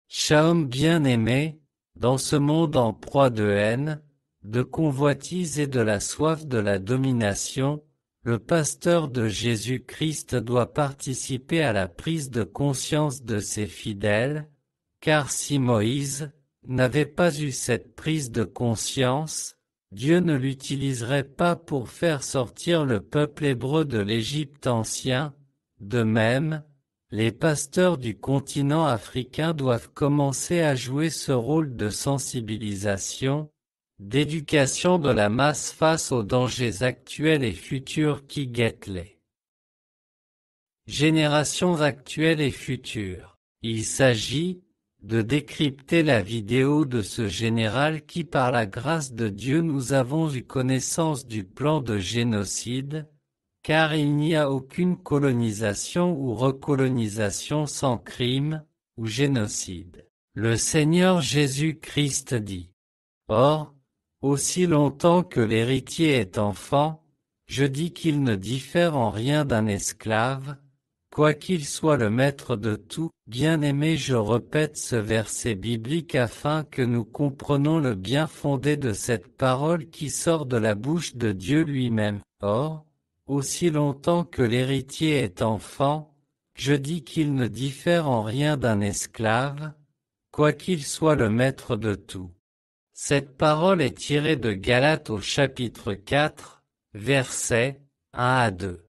Shalom bien-aimé, dans ce monde en proie de haine, de convoitise et de la soif de la domination, le pasteur de Jésus-Christ doit participer à la prise de conscience de ses fidèles, car si Moïse n'avait pas eu cette prise de conscience, Dieu ne l'utiliserait pas pour faire sortir le peuple hébreu de l'Égypte ancien. De même, les pasteurs du continent africain doivent commencer à jouer ce rôle de sensibilisation, d'éducation de la masse face aux dangers actuels et futurs qui guettent les générations actuelles et futures. Il s'agit de décrypter la vidéo de ce général qui, par la grâce de Dieu, nous avons eu connaissance du plan de génocide, car il n'y a aucune colonisation ou recolonisation sans crime ou génocide. Le Seigneur Jésus-Christ dit: Or, aussi longtemps que l'héritier est enfant, je dis qu'il ne diffère en rien d'un esclave, quoiqu'il soit le maître de tout. Bien-aimé, je répète ce verset biblique afin que nous comprenions le bien fondé de cette parole qui sort de la bouche de Dieu lui-même. Or, aussi longtemps que l'héritier est enfant, je dis qu'il ne diffère en rien d'un esclave, quoiqu'il soit le maître de tout. Cette parole est tirée de Galates au chapitre 4, versets 1 à 2.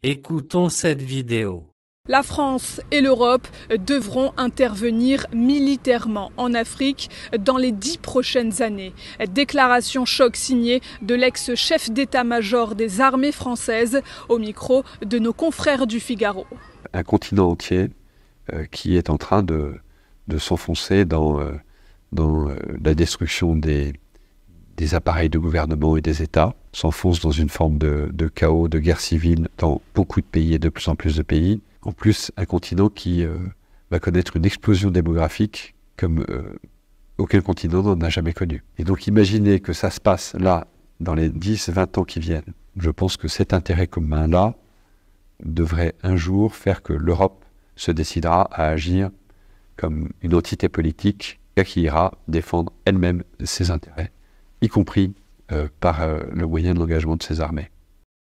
Écoutons cette vidéo. La France et l'Europe devront intervenir militairement en Afrique dans les 10 prochaines années. Déclaration choc signée de l'ex-chef d'état-major des armées françaises au micro de nos confrères du Figaro. Un continent entier qui est en train de s'enfoncer dans la destruction des appareils de gouvernement et des États, s'enfonce dans une forme de chaos, de guerre civile dans beaucoup de pays et de plus en plus de pays. En plus, un continent qui va connaître une explosion démographique comme aucun continent n'en a jamais connu. Et donc imaginez que ça se passe là, dans les 10-20 ans qui viennent. Je pense que cet intérêt commun-là devrait un jour faire que l'Europe se décidera à agir comme une entité politique qui ira défendre elle-même ses intérêts, y compris par le moyen de l'engagement de ses armées.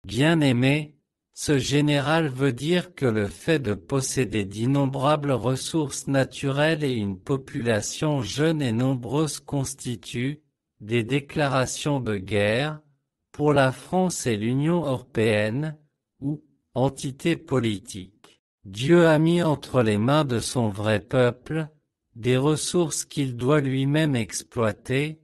Bien-aimé, ce général veut dire que le fait de posséder d'innombrables ressources naturelles et une population jeune et nombreuse constitue des déclarations de guerre pour la France et l'Union européenne, ou entité politique. Dieu a mis entre les mains de son vrai peuple des ressources qu'il doit lui-même exploiter,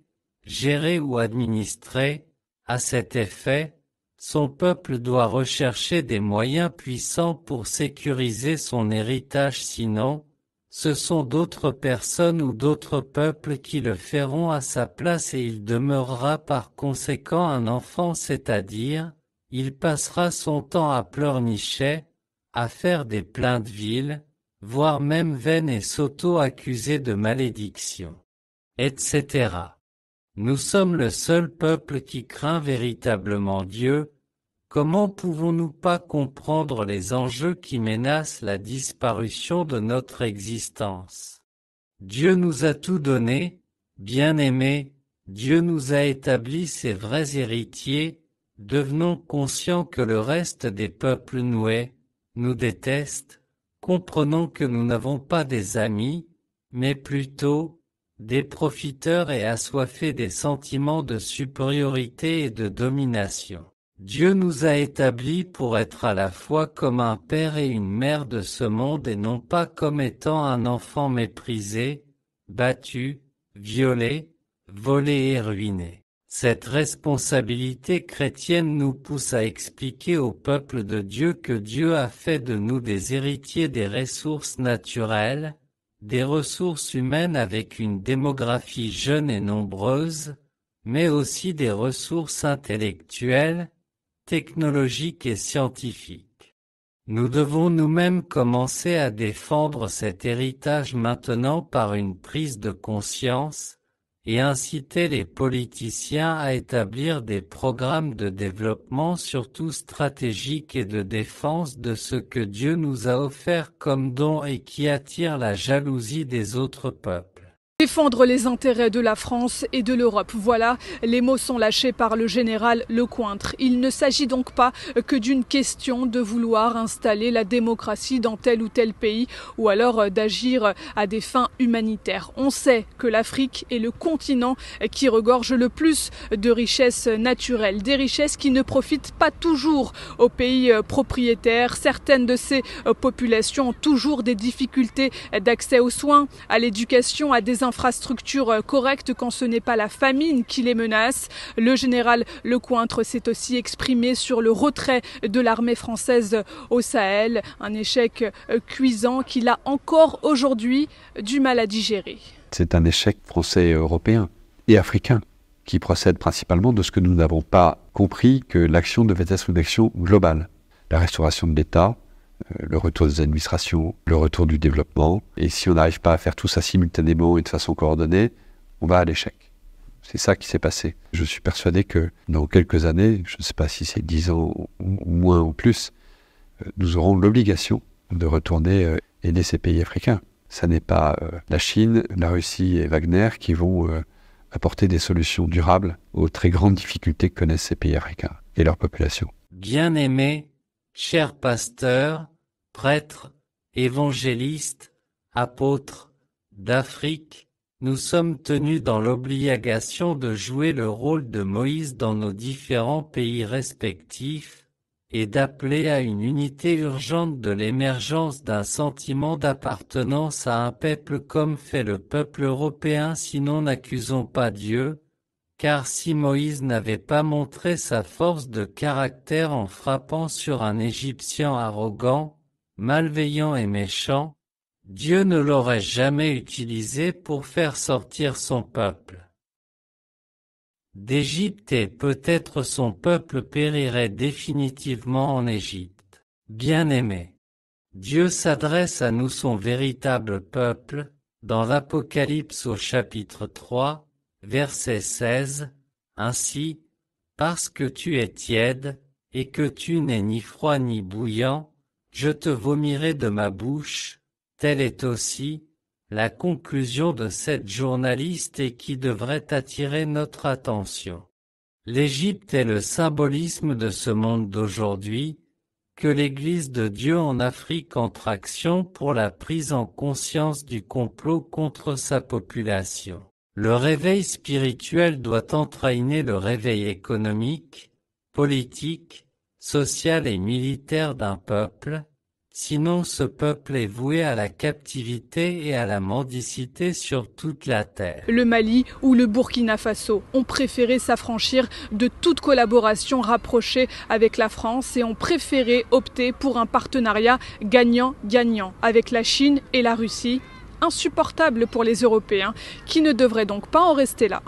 gérer ou administrer. À cet effet, son peuple doit rechercher des moyens puissants pour sécuriser son héritage, sinon, ce sont d'autres personnes ou d'autres peuples qui le feront à sa place et il demeurera par conséquent un enfant, c'est-à-dire, il passera son temps à pleurnicher, à faire des plaintes viles, voire même vaines et s'auto-accuser de malédiction, etc. Nous sommes le seul peuple qui craint véritablement Dieu. Comment pouvons-nous pas comprendre les enjeux qui menacent la disparition de notre existence? Dieu nous a tout donné, bien-aimés, Dieu nous a établis ses vrais héritiers. Devenons conscients que le reste des peuples nous détestent. Comprenons que nous n'avons pas des amis, mais plutôt des profiteurs et assoiffés des sentiments de supériorité et de domination. Dieu nous a établis pour être à la fois comme un père et une mère de ce monde et non pas comme étant un enfant méprisé, battu, violé, volé et ruiné. Cette responsabilité chrétienne nous pousse à expliquer au peuple de Dieu que Dieu a fait de nous des héritiers des ressources naturelles, des ressources humaines avec une démographie jeune et nombreuse, mais aussi des ressources intellectuelles, technologiques et scientifiques. Nous devons nous-mêmes commencer à défendre cet héritage maintenant par une prise de conscience, et inciter les politiciens à établir des programmes de développement surtout stratégiques et de défense de ce que Dieu nous a offert comme don et qui attire la jalousie des autres peuples. Défendre les intérêts de la France et de l'Europe, voilà, les mots sont lâchés par le général Lecointre. Il ne s'agit donc pas que d'une question de vouloir installer la démocratie dans tel ou tel pays ou alors d'agir à des fins humanitaires. On sait que l'Afrique est le continent qui regorge le plus de richesses naturelles, des richesses qui ne profitent pas toujours aux pays propriétaires. Certaines de ces populations ont toujours des difficultés d'accès aux soins, à l'éducation, à des infrastructures correctes quand ce n'est pas la famine qui les menace. Le général Lecointre s'est aussi exprimé sur le retrait de l'armée française au Sahel, un échec cuisant qu'il a encore aujourd'hui du mal à digérer. C'est un échec français et européen et africain qui procède principalement de ce que nous n'avons pas compris, que l'action devait être une action globale. La restauration de l'État, le retour des administrations, le retour du développement. Et si on n'arrive pas à faire tout ça simultanément et de façon coordonnée, on va à l'échec. C'est ça qui s'est passé. Je suis persuadé que dans quelques années, je ne sais pas si c'est 10 ans ou moins ou plus, nous aurons l'obligation de retourner aider ces pays africains. Ça n'est pas la Chine, la Russie et Wagner qui vont apporter des solutions durables aux très grandes difficultés que connaissent ces pays africains et leur population. Bien-aimés, chers pasteurs, prêtres, évangélistes, apôtres d'Afrique, nous sommes tenus dans l'obligation de jouer le rôle de Moïse dans nos différents pays respectifs et d'appeler à une unité urgente de l'émergence d'un sentiment d'appartenance à un peuple comme fait le peuple européen, sinon n'accusons pas Dieu. Car si Moïse n'avait pas montré sa force de caractère en frappant sur un Égyptien arrogant, malveillant et méchant, Dieu ne l'aurait jamais utilisé pour faire sortir son peuple d'Égypte et peut-être son peuple périrait définitivement en Égypte. Bien-aimés, Dieu s'adresse à nous son véritable peuple, dans l'Apocalypse au chapitre 3, verset 16, ainsi, parce que tu es tiède, et que tu n'es ni froid ni bouillant, je te vomirai de ma bouche. Telle est aussi la conclusion de cette journaliste et qui devrait attirer notre attention. L'Égypte est le symbolisme de ce monde d'aujourd'hui, que l'Église de Dieu en Afrique entre action pour la prise en conscience du complot contre sa population. Le réveil spirituel doit entraîner le réveil économique, politique, social et militaire d'un peuple, sinon ce peuple est voué à la captivité et à la mendicité sur toute la terre. Le Mali ou le Burkina Faso ont préféré s'affranchir de toute collaboration rapprochée avec la France et ont préféré opter pour un partenariat gagnant-gagnant avec la Chine et la Russie, insupportable pour les Européens qui ne devraient donc pas en rester là.